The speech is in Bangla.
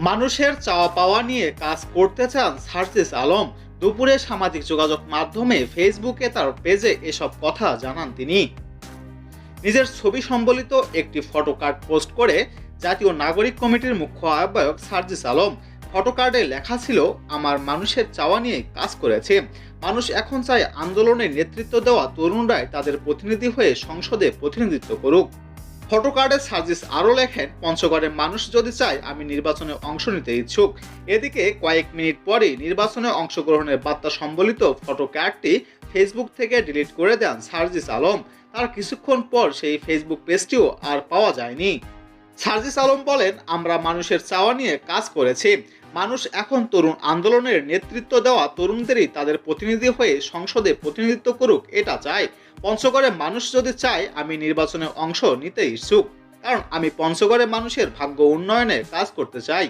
মানুষের চাওয়া পাওয়া নিয়ে কাজ করতে চান সার্জিস আলম। দুপুরে সামাজিক যোগাযোগ মাধ্যমে ফেসবুকে তার পেজে এসব কথা জানান তিনি। নিজের ছবি সম্বলিত একটি ফটো কার্ড পোস্ট করে জাতীয় নাগরিক কমিটির মুখ্য আহ্বায়ক সার্জিস আলম। ফটো কার্ডে লেখা ছিল, আমার মানুষের চাওয়া নিয়ে কাজ করেছে। মানুষ এখন চায় আন্দোলনের নেতৃত্ব দেওয়া তরুণরাই তাদের প্রতিনিধি হয়ে সংসদে প্রতিনিধিত্ব করুক। ফটো কার্ডে সার্জিস আরও লেখেন, পঞ্চগড়ের মানুষ যদি চায় আমি নির্বাচনে অংশ নিতে ইচ্ছুক। এদিকে কয়েক মিনিট পরেই নির্বাচনে অংশগ্রহণের বার্তা সম্বলিত ফটো কার্ডটি ফেসবুক থেকে ডিলিট করে দেন সার্জিস আলম। তার কিছুক্ষণ পর সেই ফেসবুক পেজটিও আর পাওয়া যায়নি। সার্জিস আলম বলেন, আমরা মানুষের চাওয়া নিয়ে কাজ করেছি। মানুষ এখন তরুণ আন্দোলনের নেতৃত্ব দেওয়া তরুণদেরই তাদের প্রতিনিধি হয়ে সংসদে প্রতিনিধিত্ব করুক, এটা চায়। পঞ্চগড়ে মানুষ যদি চায় আমি নির্বাচনে অংশ নিতে ইচ্ছুক, কারণ আমি পঞ্চগড়ে মানুষের ভাগ্য উন্নয়নে কাজ করতে চাই।